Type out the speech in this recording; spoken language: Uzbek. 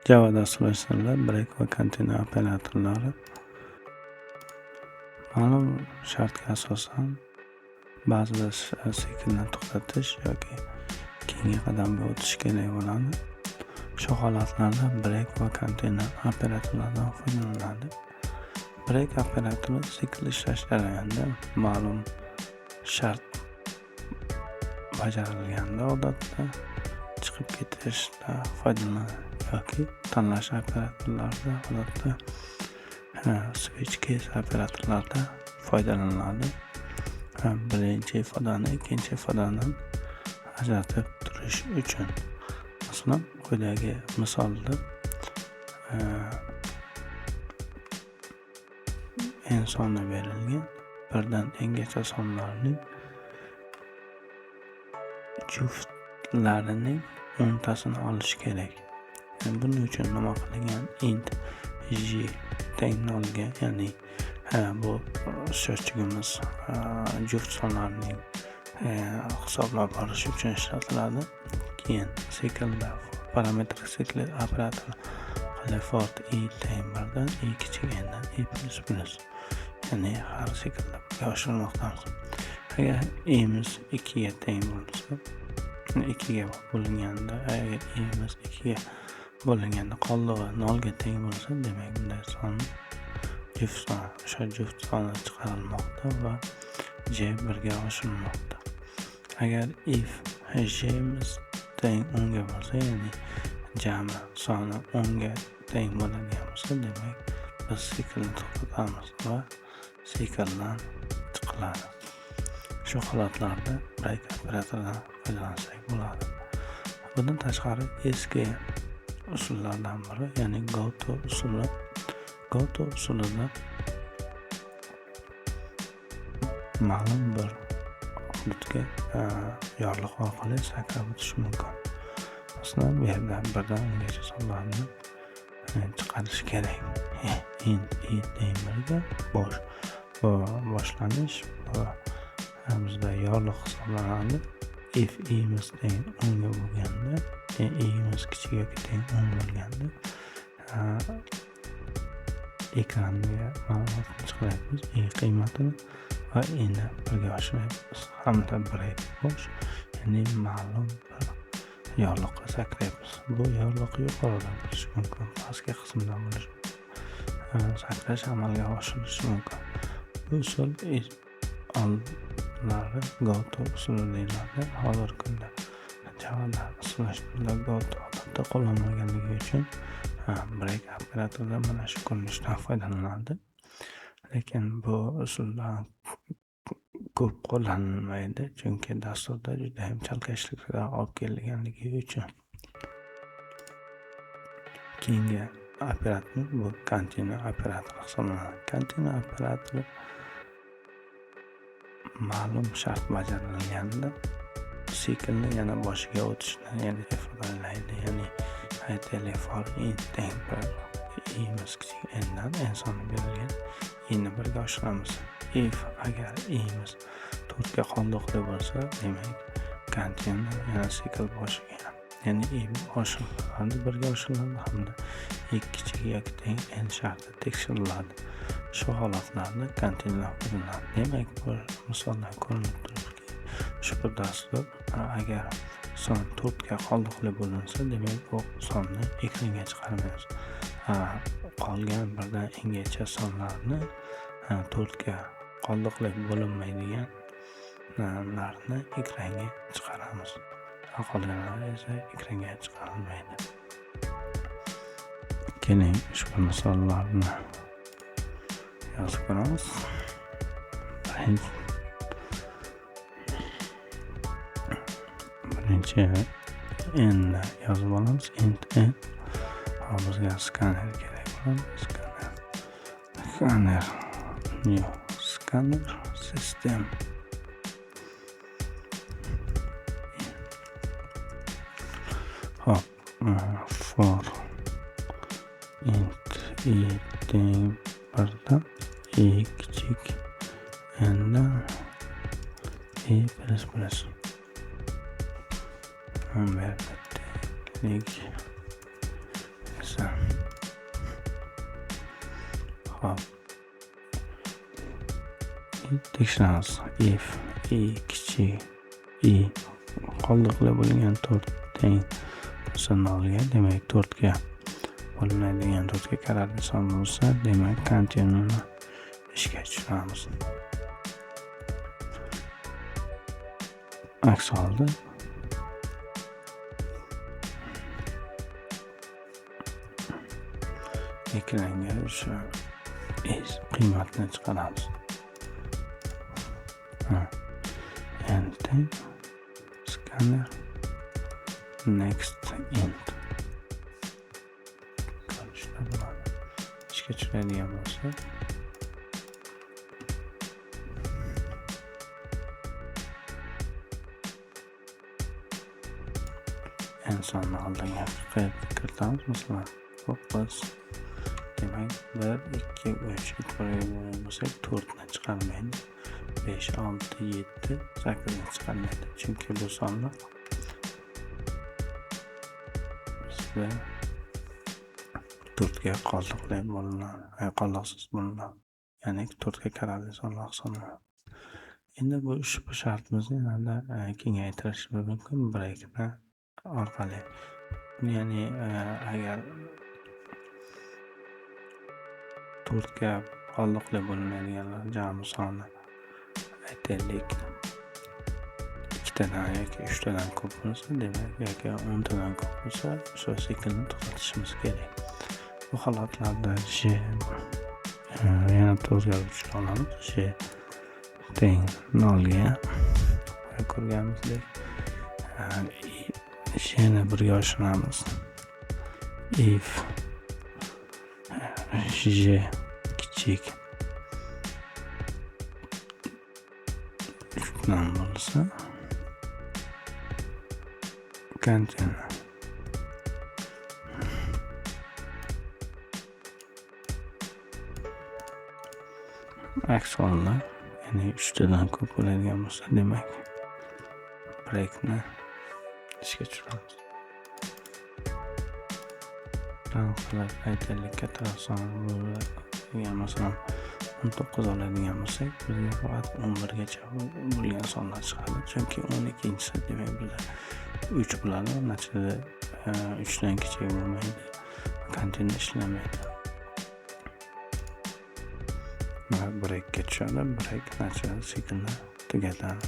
Java dasturlashtiruvlar break va konteynер operatorlari ma'lum shartga asosan ba'zida siklni to'xtatish yoki keyingi qadamga o'tish kerak bo'ladi. Shu holatlarda break va konteynер operatorlaridan foydalaniladi. Break operatori sikl ishlash jarayonida ma'lum shart bajarilganda odatda chiqib ketishda foydalanadi yoki tanlash operatorlarida odatda switch case operatorlarida foydalaniladi. Birinchi ifodani ikkinchi ifodadan ajratib turish uchun. Masalan, quyidagi misolda n soni berilgan, birdan n'gacha sonlarning juftlarining o'ntasini olish kerak. Buning uchun nima qilingan? Int j teng 0 ga, ya'ni bu счетчигimiz juft sonlarning hisoblab borish uchun ishlatiladi. Keyin siklda parametr sikl operator for i teng 1 dan i kichik n dan i plus ya'ni har siklda birga oshirmoqdamiz. Agar i'miz 2 ga teng bo'lsa, 2 ga bo'linganda, agar i'miz 2 ga bo'linganda qoldig'i 0 ga teng bo'lsa, demak bunday son juft soni chiqarilmoqda va j 1 ga oshirilmoqda. Agar if j'miz teng 10 ga bo'lsa, ya'ni jami soni 10 ga teng bo'ladigan bo'lsa, demak biz siklni to'xtatamiz va sikldan chiqiladi. Shu holatlarda break operatoridan foydalansak bo'ladi. Bundan tashqari eski usullardan biri, ya'ni goto usuli. Goto usulida ma'lum bir hududga yorliq orqali sakrab o'tish mumkin. Masalan, bu yerda birdan ungacha sonlarni chiqarish kerak. Int i teng 1 ga boshlanish bizda yorliq hisoblanadi. If i'miz teng 10 ga bo'lganda, i'miz kichik yoki teng 10 bo'lganda ekranga ma'lumotni chiqaryapmiz, i qiymatini va i'ni birga oshiryapmiz hamda break bosh, ya'ni ma'lum bir yorliqqa sakrayapmiz. Bu yorliq yuqoridan bo'lishi mumkin, pastki qismdan bo'lishi sakrash amalga oshirilishi mumkin. Bu usul oldinlari goto usuli deyiladi. Hozirgi kunda Javada dasturlashtiruvlar goto odatda qo'llanmaganligi uchun break operatorida mana shu ko'rinishdan foydalaniladi. Lekin bu usuldan ko'p qo'llanilmaydi, chunki dasturda juda ham chalkashliklar olib kelganligi uchun. Keyingi operator bu konteynер operatori hisoblanadi. Konteynер operatori ma'lum shart bajarilganda siklni yana boshiga o'tishni ifodalaydi. Ya'ni aytaylik, for i teng 1, i'miz kichik n dan n soni berilgan, i'ni 1 ga oshiramiz. If agar i'miz 4 ga qoldiqli bo'lsa, demak konteynер yana sikl boshiga, ya'ni i oshiriladi, 1 ga oshiriladi hamda i kichik yoki teng n sharti tekshiriladi. Shu holatlarda konteyner qo'llaniladi. Demak, bu misoldan ko'rinib turibdiki, ushbu dastur agar son 4 ga qoldiqli bo'linsa, demak bu sonni ekranga chiqarmaymiz. Qolgan birdan n'gacha sonlarni 4 ga qoldiqli bo'linmaydigan narni ekranga chiqaramiz. Qolganlari esa ekranga chiqarilmaydi. Keling, ushbu misollarni yozib ko'ramiz. Birinchi n yozib olamiz. Int n. Bizga skaner kerak bo'ladi. Scanner system. For int i teng 1 dan i kichik n dan i plus. Bu yerda tenglik esa Hop. Tekshiramiz. If kichik qoldiqli bo'lgan 4 teng bo'lsa 0 ga, demak 4 ga bo'linadigan 4 ga karali son bo'lsa, demak continuumni ishga tushiramiz. Aks holda ekranga o'sha qiymatni chiqaramiz. Enter, scanner, next int. Ko'rishlar bo'ladi. Ishga tushiradigan bo'lsa, insonni oldiga kiritamiz. Masalan, 9. Demak 1, 2, 3 e'tiborga bo'lsak 4 ni chiqarmaydi. 5, 6, 7, 8 ni chiqarmaydi. Chunki bu sonlar bizda 4 ga qoldiqli bo'linadi, qoldiqsiz bo'linadi. Ya'ni 4 ga karali sonlar hisoblanadi. Endi bu ushbu shartimizni yanada kengaytirishimiz mumkin breakni orqali. Ya'ni agar 4 ga qoldiqli bo'linadiganlar jami soni aytaylik 2 tadan yoki 3 tadan ko'p bo'lsa, demak yoki 10 tadan ko'p bo'lsa, o'sha siklni to'xtatishimiz kerak. Bu holatlarda yana o'zgarib tushira olamiz. Teng 0 ga ko'rganimizdek yana birga oshiramiz. If kichik 3 dan bo'lsa, continue. Aks holda, ya'ni 3 tadan ko'p bo'ladigan bo'lsa, demak breakni ishga tushiramiz. Qilib aytaylik, kattaroq son bo'lgan, masalan 19 oladigan bo'lsak, bizga faqat 11 gacha bo'lgan sonlar chiqadi. Chunki 12-si demak bizda 3 bo'ladi. Natijada 3 dan kichik bo'lmaydi. Continue ishlamaydi. Breakga tushadi. Break natijada siklni tugatadi.